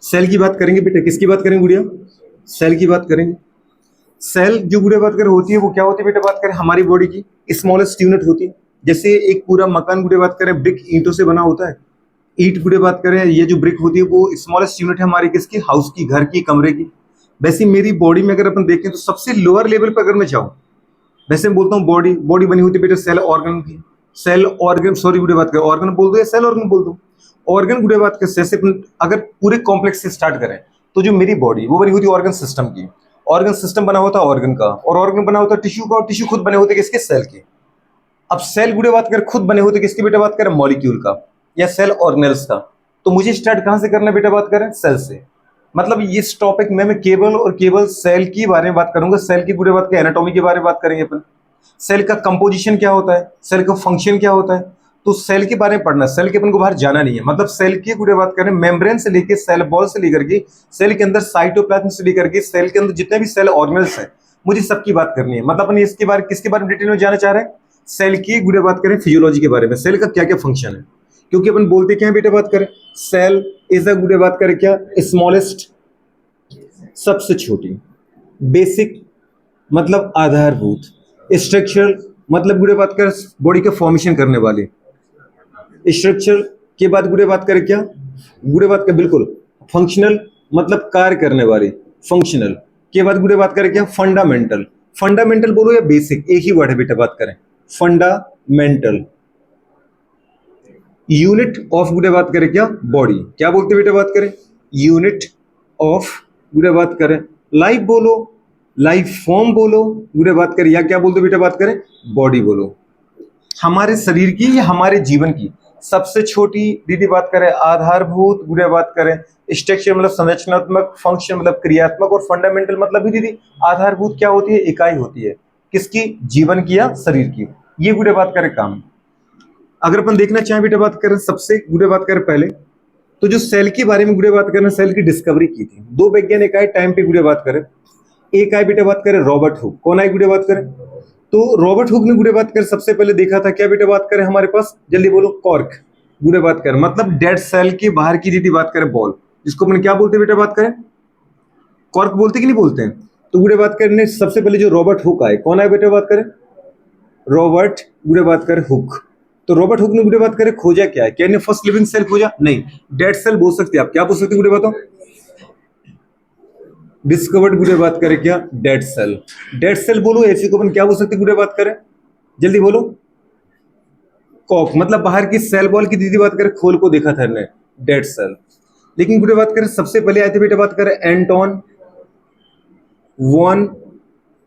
Cell की बात करेंगे बेटा, किसकी बात करेंगे गुड़िया? सेल की बात करेंगे। सेल जो गुड़िया बात करें होती है वो क्या होती है बेटा? बात करें हमारी बॉडी की स्मॉलेस्ट यूनिट होती है। जैसे एक पूरा मकान गुड़िया बात करें ब्रिक ईंटों से बना होता है। ईंट गुड़िया बात करें, ये जो ब्रिक होती है वो स्मॉलेस्ट यूनिट है हमारी किसकी? हाउस की, घर की, कमरे की। वैसे मेरी बॉडी में अगर अपन देखें तो सबसे लोअर लेवल पर अगर मैं जाऊं, वैसे मैं बोलता हूँ बॉडी बॉडी बनी होती है बेटा सेल ऑर्गन की। सेल ऑर्गन, सॉरी गुड़िया बात करें ऑर्गन बोल दो या सेल ऑर्गन बोल दो। ऑर्गन गुड़िया बात करें जैसे अपन अगर पूरे कॉम्प्लेक्स से स्टार्ट करें तो जो मेरी बॉडी वो बनी होती है ऑर्गन सिस्टम की। ऑर्गन सिस्टम बना होता है ऑर्गन का, और ऑर्गन बना होता है टिश्यू का, और टिश्यू खुद बने होते हैं किसके? सेल के। अब सेल गुड़े बात करें खुद बने होते किसकी बेटा? बात करें मॉलिक्यूल का या सेल ऑर्गेनेल्स का। तो मुझे स्टार्ट कहां से करना है बेटा? बात करें सेल से। मतलब इस टॉपिक में मैं केवल और केवल सेल की बारे में बात करूंगा। सेल की गुड़े बात के एनाटॉमी के बारे में बात करेंगे अपन। सेल का कंपोजिशन क्या होता है, सेल का फंक्शन क्या होता है, तो सेल के बारे में पढ़ना। सेल के अपन को बाहर जाना नहीं है। मतलब सेल की गुड़े बात करें मेम्ब्रेन से लेकर सेल बॉल से लेकर के सेल के अंदर साइटोप्लाज्म से लेकर के सेल के अंदर जितने भी सेल ऑर्गेनेल्स हैं, मुझे सबकी बात करनी है। मतलब अपन इसके बारे किसके बारे में डिटेल में जानना चाह रहे हैं? सेल की गुड़े बात करें फिजियोलॉजी के बारे में, सेल का क्या क्या फंक्शन है। क्योंकि अपन बोलते क्या है बेटा? बात करें सेल इज अ गुड़े बात करें क्या? स्मॉलेस्ट, सबसे छोटी। बेसिक मतलब आधारभूत। स्ट्रक्चरल मतलब गुड़े बात कर बॉडी का फॉर्मेशन करने वाले। स्ट्रक्चर के बाद गुड़े बात करें क्या? गुड़े बात कर बिल्कुल। फंक्शनल मतलब कार्य करने वाले, फंक्शनल के बाद गुड़े बात करें क्या? फंडामेंटल। फंडामेंटल बोलो या बेसिक, एक ही वर्ड है बेटा। बात करें फंडामेंटल। यूनिट ऑफ गुड़े बात करें क्या? बॉडी। क्या बोलते बेटा? बात करें यूनिट ऑफ गुड़े बात करें लाइफ बोलो, लाइफ फॉर्म बोलो गुड़े बात करें, या क्या बोलते बेटा? बात करें बॉडी बोलो। हमारे शरीर की या हमारे जीवन की सबसे छोटी दीदी बात करें आधारभूत गुड़िया बात करें स्ट्रक्चर मतलब संरचनात्मक, फंक्शन मतलब क्रियात्मक, और फंडामेंटल मतलब भी दीदी आधारभूत क्या होती है? इकाई होती है किसकी? जीवन की या शरीर की। ये गुड़िया बात करें काम। अगर अपन देखना चाहें बेटा बात करें सबसे गुड़िया बात करें पहले तो जो सेल के बारे में गुड़िया बात करें, सेल की डिस्कवरी की थी दो वैज्ञानिक आए टाइम पे गुड़िया बात करें। एक आए बेटा बात करें रॉबर्ट हुक। कौन आए गुड़िया बात करें? तो रॉबर्ट हुक ने गुड़े बात कर सबसे पहले देखा था क्या बेटा? बात करें हमारे पास जल्दी बोलो कॉर्क। गुड़े बात कर मतलब डेड सेल की बाहर की दीदी बात करें बॉल, जिसको अपन क्या बोलते हैं बेटा? बात करें कॉर्क बोलते कि नहीं बोलते हैं? तो गुड़े बात करने सबसे पहले जो रॉबर्ट हुक आए, कौन आए बेटा? बात करें रॉबर्ट गुड़े बात करें हुक। तो रॉबर्ट हुक ने गुड़े बात करें खोजा क्या है? क्या इन्हें फर्स्ट लिविंग सेल खोजा? नहीं, डेड सेल बोल सकते आप। क्या बोल सकते गुड़े बताओ? डिस्कवर्ड गुड़े बात करें क्या? Dead cell. डेड सेल बोलो ऐसी को अपन क्या बोल सकते गुड़े बात करें? जल्दी बोलो कॉक। मतलब बाहर की सेल बॉल की दीदी बात करें खोल को देखा था ने डेड सेल। लेकिन गुड़े बात करें सबसे पहले आए थे बेटा बात करें एंटोन वॉन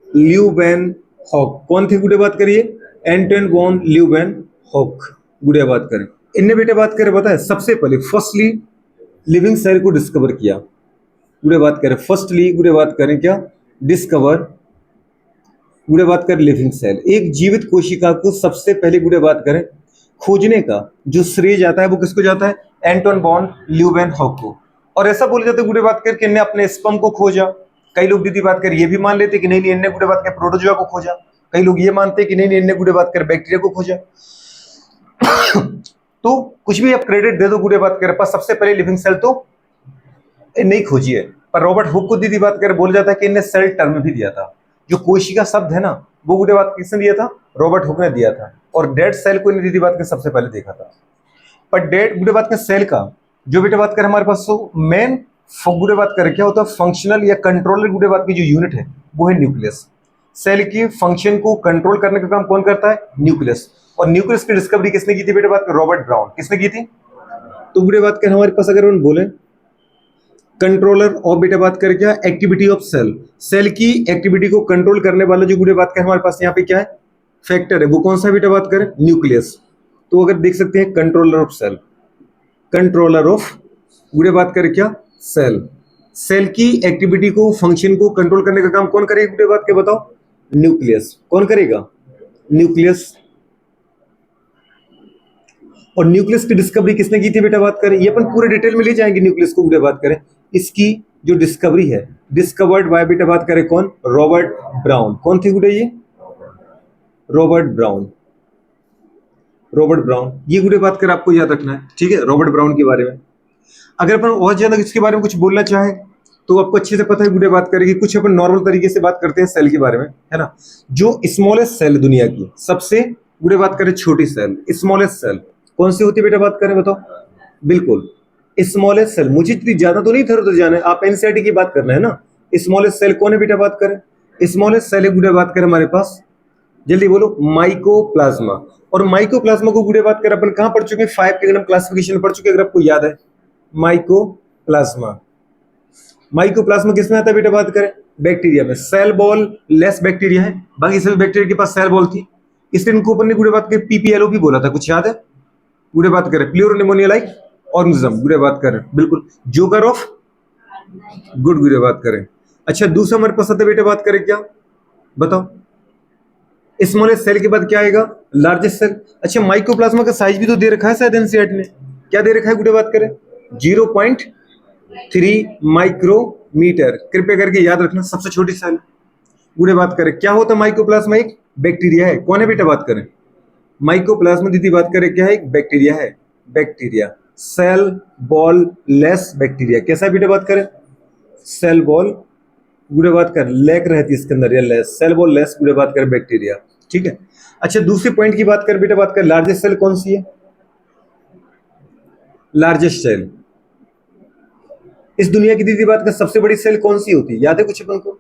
ल्यूवेन हॉक। कौन थे गुड़े बात करिए? एंटोन वॉन ल्यूवेन हॉक गुड़े बात करें। इनने बेटा बात करें पता है सबसे पहले फर्स्टली लिविंग सेल को डिस्कवर किया। गुड़े बात करें फर्स्टली गुड़े बात करें क्या? डिस्कवर गुड़े बात करें लिविंग सेल, एक जीवित कोशिका को सबसे पहले गुड़े बात करें खोजने का जो श्रेय जाता है वो किसको जाता है? एंटोन वॉन ल्यूवेनहॉक को। और ऐसा बोले जाते गुड़े बात करके इन्हें अपने स्पर्म को खोजा। कई लोग दीदी बात कर ये भी मान लेते कि नहीं नहीं इन्हें गुड़े बात कर प्रोटोजोआ को खोजा। कई लोग ये मानते कि नहीं नहीं इन्हें गुड़े बात कर बैक्टीरिया को खोजा। तो कुछ भी आप क्रेडिट दे दो गुड़े बात कर पास सबसे पहले लिविंग सेल तो नहीं खोजी है। पर रॉबर्ट हुक को दीदी बात कर बोला जाता है कि इन्हें सेल टर्म भी दिया था। जो कोशिका शब्द है ना वो गुड़े बात किसने दिया था? रॉबर्ट हुक ने दिया था। और डेड सेल को इन्हें दीदी बात कर सबसे पहले देखा था। पर डेड गुड़े बात कर सेल का जो बेटा बात कर हमारे पास तो मेन गुड़े बात कर क्या होता है? फंक्शनल या कंट्रोलर गुड़े बात की जो यूनिट है वो है न्यूक्लियस। सेल की फंक्शन को कंट्रोल करने का काम कौन करता है? न्यूक्लियस। और न्यूक्लियस की डिस्कवरी किसने की थी बेटा बात कर? Robert brown. किसने की थी? तो गुड़े बात कर हमारे पास अगर हम बोले कंट्रोलर और बेटा बात करें क्या? Activity of cell. सेल की एक्टिविटी को कंट्रोल करने वाला जो गुड़े बात करें हमारे पास यहाँ पे क्या है? फैक्टर है। वो कौन सा बेटा बात करें? न्यूक्लियस। तो अगर देख सकते हैं controller of cell, controller of गुड़े बात करें क्या? सेल। सेल की एक्टिविटी को फंक्शन को कंट्रोल करने का काम कौन करेगा गुड़े बात के बताओ? न्यूक्लियस। कौन करेगा? न्यूक्लियस। और न्यूक्लियस की डिस्कवरी किसने की थी बेटा बात करें? ये अपन पूरे डिटेल में ले जाएंगे न्यूक्लियस को बेटा बात करें। इसकी जो डिस्कवरी है डिस्कवर्ड बाय बेटा बात करें कौन? Robert brown. कौन थे गुडे ये? Robert brown. रॉबर्ट ब्राउन, ये गुड़े बात कर आपको याद रखना है, ठीक है, रॉबर्ट ब्राउन के बारे में। अगर अपन और ज्यादा इसके बारे में कुछ बोलना चाहें तो आपको अच्छे से पता है गुड़े बात करेगी, कुछ अपन नॉर्मल तरीके से बात करते हैं सेल के बारे में, है ना। जो स्मॉलेस्ट सेल दुनिया की सबसे गुड़े बात करें छोटी सेल, स्मॉलेस्ट सेल कौन सी होती है बेटा, बात करें बताओ। बिल्कुल स्मॉलेस्ट सेल, मुझे इतनी ज्यादा तो नहीं इधर जाना है, आप एनसीईआरटी की बात करना है ना। स्मॉलेस्ट सेल कौन है बेटा, बात करें। स्मॉलेस्ट सेल है गुड़े बात करें हमारे पास, जल्दी बोलो, माइकोप्लाज्मा। और माइकोप्लाज्मा को गुड़े बात कर अपन कहां पढ़ चुके हैं, 5 किंगडम क्लासिफिकेशन पढ़ चुके हैं, अगर आपको याद है। माइकोप्लाज्मा, माइकोप्लाज्मा किसमें आता है बेटा, बात करें बैक्टीरिया में। सेल बॉल लेस बैक्टीरिया है, बाकी सभी बैक्टीरिया के पास सेल बॉल थी, इसलिए इनको अपन ने गुड़े बात कर पीपीएलओ भी बोला था, कुछ याद है। गुड़े बात करें प्लूरोनिमोनिया लाइक ऑर्गेनिज्म, गुड़े बात करें बिल्कुल जोकर ऑफ गुड, गुड़े बात करें। अच्छा दूसरा हमारे पास आता है बेटा, बात करें क्या बताओ। स्मॉलेस्ट सेल के बाद क्या आएगा, लार्जेस्ट सेल। अच्छा माइकोप्लाज्मा का साइज भी तो दे रखा है शायद एनसीईआरटी ने, क्या दे रखा है गुड़े बात करें, 0.3 माइक्रोमीटर, कृपया करके याद रखना, सबसे छोटी सेल। गुड़े बात करें क्या होता है माइकोप्लाज्मा, एक बैक्टीरिया है, कौन है बेटा, बात करें माइकोप्लाज्मा दीदी, बात करें क्या है, एक बैक्टीरिया है, bacteria. Cell wall less bacteria, कैसा है बेटा, बात करें सेल बॉल, गुड़े बात कर लैक रहती है इसके अंदर, या लेस, सेल बॉल लेस, गुड़े बात कर बैक्टीरिया, ठीक है। अच्छा दूसरे पॉइंट की बात कर बेटा, बात कर लार्जेस्ट सेल कौन सी है, लार्जेस्ट सेल। इस दुनिया की दीदी बात कर सबसे बड़ी सेल कौन सी होती है, याद है कुछ अपन को,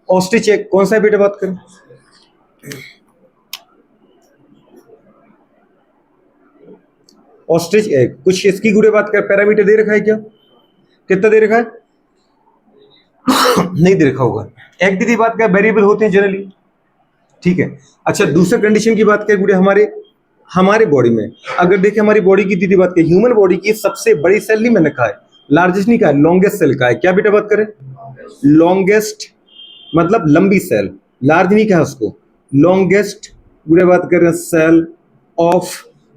ऑस्ट्रिच एग कौन सा है बेटा, बात करें ऑस्ट्रिच एग। कुछ इसकी गुड़े बात कर पैरामीटर दे रखा है क्या, कितना दे रखा है नहीं दे रखा होगा। एक दीदी बात कर वेरिएबल होते हैं जनरली, ठीक है। अच्छा दूसरे कंडीशन की बात करें गुड़े, हमारे बॉडी में अगर देखें, हमारी बॉडी की दीदी बात करें, ह्यूमन बॉडी की सबसे बड़ी सेल नहीं मैंने कहा है, लार्जेस्ट नहीं कहा है, लॉन्गेस्ट सेल का है, क्या बेटा बात करें, लॉन्गेस्ट मतलब लंबी सेल, लार्ज नहीं कहा उसको, लॉन्गेस्ट गुड़े बात करें सेल ऑफ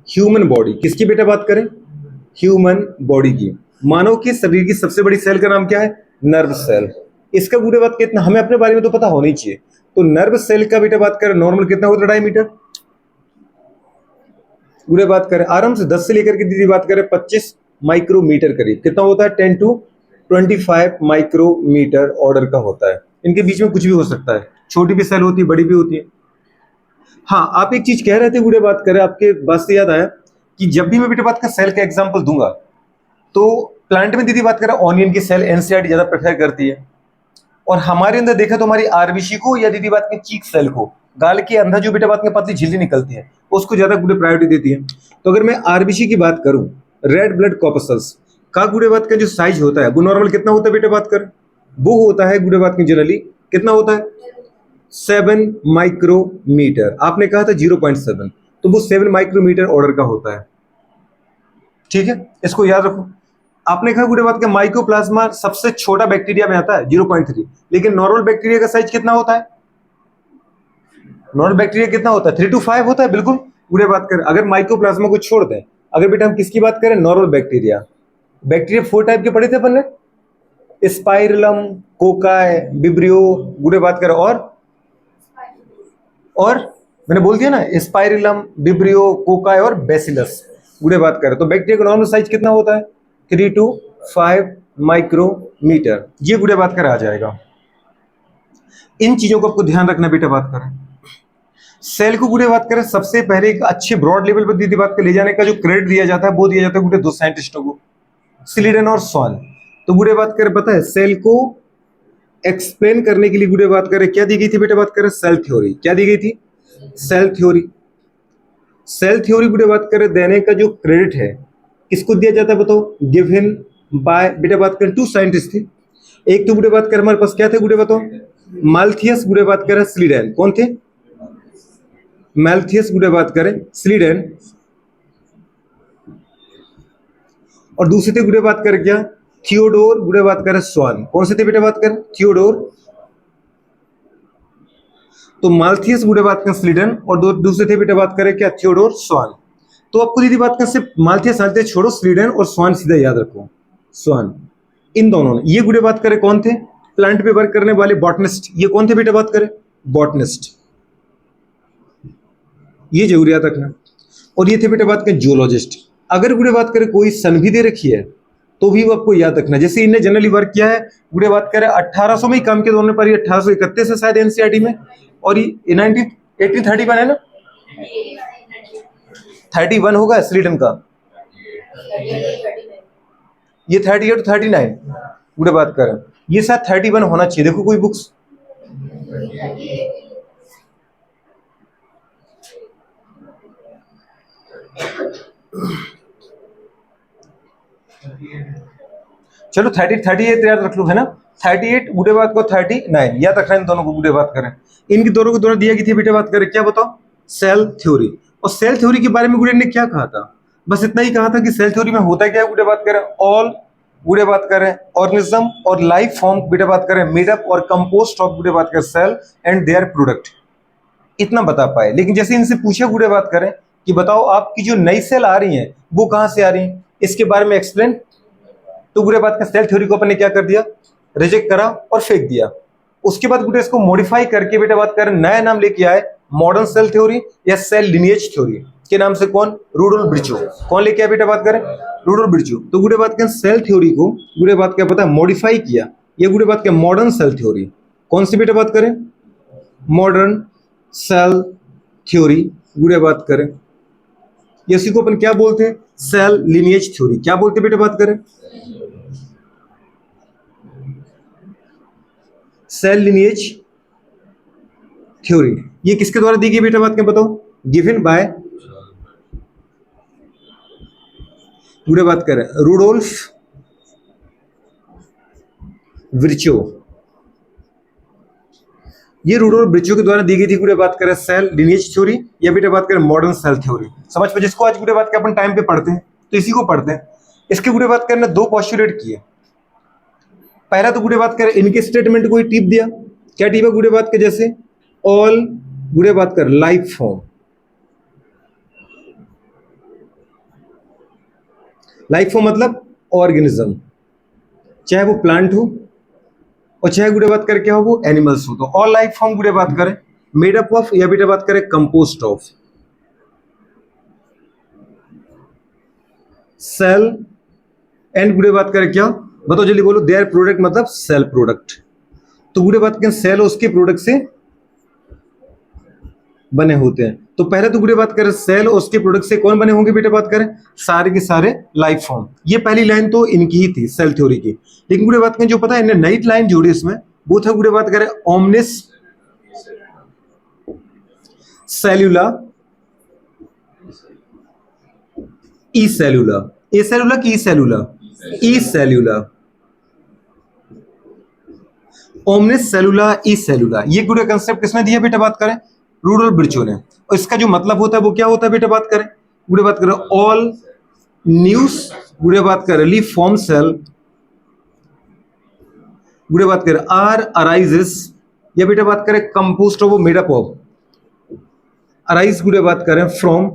ह्यूमन बॉडी, किसकी बेटा बात करें, ह्यूमन बॉडी की, मानव के शरीर की सबसे बड़ी सेल का नाम क्या है, नर्व सेल। इसका गुड़े बात कितना, हमें अपने बारे में तो पता होनी चाहिए, तो नर्व सेल का बेटा बात करें नॉर्मल कितना होता है, डायमीटर, गुड़े बात करें आराम से 10 से लेकर के दीदी बात करें 25 माइक्रोमीटर करीब, कितना होता है 10 to 25 माइक्रोमीटर ऑर्डर का होता है। इनके बीच में कुछ भी हो सकता है, छोटी भी सेल होती है, बड़ी भी होती है। हाँ आप एक चीज कह रहे थे गुड़े बात करें, आपके बात से याद आया कि जब भी मैं बेटे बात का सेल का एग्जांपल दूंगा तो प्लांट में दीदी बात करें ऑनियन की सेल एनसीईआरटी ज्यादा प्रेफर करती है, और हमारे अंदर देखा तो हमारी आरबीसी को या दीदी बात की चीक सेल को, गाल के अंदर जो बेटा बात में पतली झिल्ली निकलती है उसको ज्यादा गुड़े प्रायोरिटी देती है। तो अगर मैं आरबीसी की बात करूं, रेड ब्लड कॉर्पसल्स का गुड़े बात का जो साइज होता है वो नॉर्मल कितना होता है बेटा बात कर, वो होता है गुड़े बात की जनरली कितना होता है 7 माइक्रोमीटर, आपने कहा था 0.7, तो वो 7 माइक्रोमीटर ऑर्डर का होता है, ठीक है, इसको याद रखो। आपने कहा गुड़े बात का माइकोप्लाज्मा सबसे छोटा बैक्टीरिया में आता है 0.3, लेकिन नॉर्मल बैक्टीरिया का साइज कितना होता है, नॉर्मल बैक्टीरिया कितना होता है 3 to 5 होता है, बिल्कुल गुड़े बात करें। अगर माइकोप्लाज्मा को छोड़ दें, अगर बेटा हम किसकी बात करें, नॉर्मल बैक्टीरिया, बैक्टीरिया 4 टाइप के पढ़े थे अपन ने, स्पाइरलम, कोकाई, विब्रियो, गुड़े बात करें, और मैंने बोल दिया ना स्पाइरलम, विब्रियो, कोकाई और बेसिलस, गुड़े बात करें। तो बैक्टीरिया का नॉर्मल साइज कितना होता है 3 to 5 माइक्रोमीटर, ये गुड़े बात कर आ जाएगा। इन चीजों को आपको ध्यान रखना बेटा बात करें। सेल को गुड़े बात करें सबसे पहले एक अच्छे ब्रॉड लेवल पर दीदी बात कर ले जाने का जो क्रेडिट दिया जाता है वो दिया जाता है गुड़े 2 साइंटिस्टों को, स्लीडन और स्वान। तो गुड़े बात करें पता है सेल को एक्सप्लेन करने के लिए गुड़े बात करें क्या दी गई थी बेटा बात करें, सेल थ्योरी, क्या दी गई थी, सेल थ्योरी। सेल थ्योरी गुड़े बात करें देने का जो क्रेडिट है किसको दिया जाता है बताओ, गिवन बाय बेटा बात करें 2 साइंटिस्ट थे। एक तो गुड़े बात कर हमारे पास क्या थे गुड़े बताओ, माल्थियस गुड़े बात करें स्लीडन, कौन थे, माल्थियस गुड़े बात करें स्लीडन, और दूसरे थे गुड़े बात करें क्या, थियोडोर गुड़े बात करें स्वान, कौन से थे बेटा बात करें, थियोडोर। तो माल्थियस गुड़े बात करें स्लीडन और दूसरे थे बेटा बात करें क्या, थियोडोर स्वान। तो आपको दीदी बात करें सिर्फ माल्थियस छोड़ो, स्लीडन और स्वान सीधा याद रखो, स्वान, इन दोनों ने, ये गुड़े बात करें कौन थे, प्लांट पे वर्क करने वाले बॉटनिस्ट, ये कौन थे बेटा बात करें, बॉटनिस्ट, ये जरूर याद रखना। और ये थे बेटा बात करें जियोलॉजिस्ट। अगर गुड़े बात करें कोई सन भी दे रखी है तो भी वो आपको याद रखना। जैसे इन्हें जनरली वर्क किया है, गुड़े बात करें 1800 में ही काम किया दोनों पर, 1831 है शायद एनसीईआरटी में, और ये 1831 है ना, 31 होगा स्लीटन का, ये 38 39 गुड़े बात करें, ये शायद 31 होना चाहिए। देखो कोई बुक्स, चलो 38 याद रख लो, है ना, 38 गुड़े बात को 39 याद रखना, इन दोनों को गुड़े बात करें। इनकी दोनों को दोनों दिया गई थी बेटे बात करें, क्या बताओ, सेल थ्योरी। और सेल थ्योरी के बारे में गुड़े ने क्या कहा था, बस इतना ही कहा था कि सेल थ्योरी में होता क्या है गुड़े बात करें, ऑल गुड़े बात करें ऑर्गेनिज्म और लाइफ फॉर्म गुड़े बात करें मेड अप और कंपोस्ट ऑफ गुड़े बात करें सेल एंड देयर प्रोडक्ट, इतना बता पाए। लेकिन जैसे इनसे पूछे गुड़े बात करें कि बताओ आपकी जो नई सेल आ रही हैं वो कहां से आ रही हैं, इसके बारे में एक्सप्लेन, तो गुड़े बात करें सेल थ्योरी को अपन ने क्या कर दिया, रिजेक्ट करा और फेंक दिया। उसके बाद गुड़े इसको मॉडिफाई करके बेटा बात करें नया नाम लेके आए, मॉडर्न सेल थ्योरी या सेल लिनिएज थ्योरी के नाम से। कौन, रुडोल्फ विर्चो। कौन लेके आया बेटा बात करें, रुडोल्फ विर्चो। तो गुड़े बात करें सेल थ्योरी को गुड़े बात क्या पता मॉडिफाई किया, ये गुड़े बात क्या मॉडर्न सेल थ्योरी। कौन सी बेटा बात करें, मॉडर्न सेल थ्योरी गुड़े बात करें, इसी को अपन क्या बोलते हैं, सेल लिनिएज थ्योरी। क्या बोलते हैं बेटा बात करें, सेल लिनिएज थ्योरी। ये किसके द्वारा दी गई बेटा बात क्या बताओ, गिवन बाय गुड़े बात करें रुडोल्फ विर्चो। ये रुडोल्फ विर्चो के द्वारा दी गई थी गुड़े बात करें सेल लिनिएज थ्योरी या बेटा बात करें मॉडर्न सेल थ्योरी। समझ पे, जिसको आज गुड़े बात के अपन टाइम पे पढ़ते हैं तो इसी को पढ़ते हैं। इसके गुड़े बात करने दो पोस्टुलेट किए। पहला तो गुड़े बात करें इनके स्टेटमेंट को ही टिप दिया, क्या टिपा गुड़े बात के, जैसे ऑल गुड़े बात कर लाइफ फॉर्म, लाइफ फॉर्म मतलब ऑर्गेनिज्म, चाहे वो प्लांट हो और चाहे गुड़े बात कर क्या हो वो एनिमल्स हो। तो ऑल लाइफ फॉर्म गुड़े बात करें मेड अप ऑफ या बेटा बात करें कंपोस्ट ऑफ सेल एंड गुड़े बात करें क्या बताओ जल्दी बोलो, देयर प्रोडक्ट मतलब सेल प्रोडक्ट। तो गुड़े बात करें सेल उसके प्रोडक्ट से बने होते हैं। तो पहले तो गुड़े बात करें सेल और उसके प्रोडक्ट से कौन बने होंगे बेटा बात करें, सारे के सारे लाइफ फॉर्म। ये पहली लाइन तो इनकी ही थी सेल थ्योरी की। लेकिन गुड़े बात करें जो पता है इन्हें नई लाइन जोड़ी इसमें, वो था गुड़े बात करें ओमनिस सेल्यूला ई सेल्यूला, ए सेल्यूला की ई सेल्यूला, ई सेल्यूला, ओमनिस सेल्यूला ई सेल्यूला। ये गुड़े कंसेप्ट किसने दिया बेटा बात करें, रुडोल्फ विर्चो ने। और इसका जो मतलब होता है वो क्या होता है बेटा बात करें, गुड़े बात करें ऑल न्यूज गुड़े बात करें ली फॉर्म सेल गुड़े बात करें आर अराइजेस या बेटा बात करें compost of made up of, arise गुड़े बात करें फ्रॉम,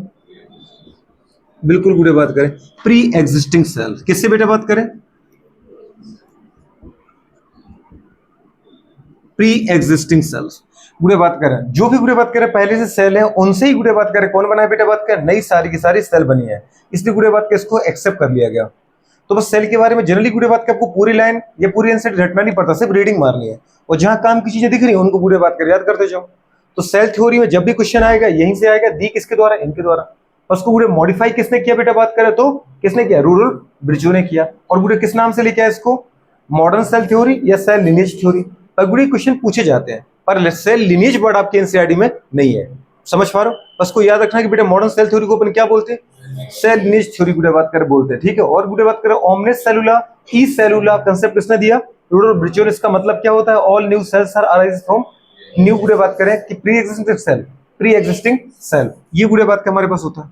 बिल्कुल गुड़े बात करें प्री एग्जिस्टिंग सेल। किससे बेटा बात करें, प्री एग्जिस्टिंग सेल्स। गुड़े बात करें जो भी गुड़े बात करें पहले से सेल है उनसे ही गुड़े बात करें कौन बना है बेटा बात करें, नई सारी की सारी सेल बनी है, इसलिए गुड़े बात के इसको एक्सेप्ट कर लिया गया। तो बस सेल के बारे में जनरली गुड़े बात के आपको पूरी लाइन या पूरी आंसर रटना नहीं पड़ता, सिर्फ रीडिंग मारनी है और जहां काम की चीजें दिख रही है उनको गुड़े बात कर याद करते जाओ। तो सेल थ्योरी में जब भी क्वेश्चन आएगा यहीं से आएगा, दी किसके द्वारा, इनके द्वारा। उसको गुड़े मॉडिफाई किसने किया बेटा बात करें, तो किसने किया, रुडोल्फ विर्चो ने किया। और गुड़े किस नाम से लेके आया इसको, मॉडर्न सेल थ्योरी या सेल लिनिएज थ्योरी। पर गुड़े क्वेश्चन पूछे जाते हैं पर सेल लिनिएज वर्ड आपके एनसीईआरटी में नहीं है, समझ पा रहे हो। बस को याद रखना कि बेटा मॉडर्न सेल थ्योरी को अपन क्या बोलते हैं, सेल लिनिएज थ्योरी गुड़े बात कर बोलते हैं, ठीक है। और गुड़े बात करें ओमनिस सेल्यूला ई सेल्यूला कंसेप्ट किसने दिया, रुडोल्फ विर्चो ने। इसका मतलब क्या होता है, all new cells are arise from new गुड़े बात करें कि pre existing cell, pre existing cell, ये गुड़े बात का हमारे पास होता है।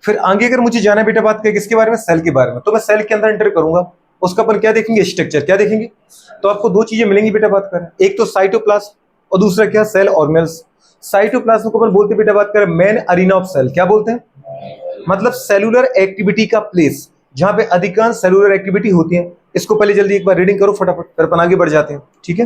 फिर आगे अगर मुझे जाना बेटा बात करें किसके बारे में, सेल के बारे में, तो मैं सेल के अंदर एंटर करूंगा, उसका अपन क्या देखेंगे, स्ट्रक्चर क्या देखेंगे। तो आपको दो चीजें मिलेंगी बेटा बात करें, एक तो साइटोप्लाज्म और दूसरा क्या, सेल ऑर्गेनेल्स। साइटोप्लाज्म को अपन बोलते बेटा बात करें मेन अरीना ऑफ सेल, क्या बोलते हैं, मतलब सेलुलर एक्टिविटी का प्लेस जहां पे अधिकांश सेलुलर एक्टिविटी होती है। इसको पहले जल्दी एक बार रीडिंग करो फटाफट, फिर अपन आगे बढ़ जाते हैं, ठीक है।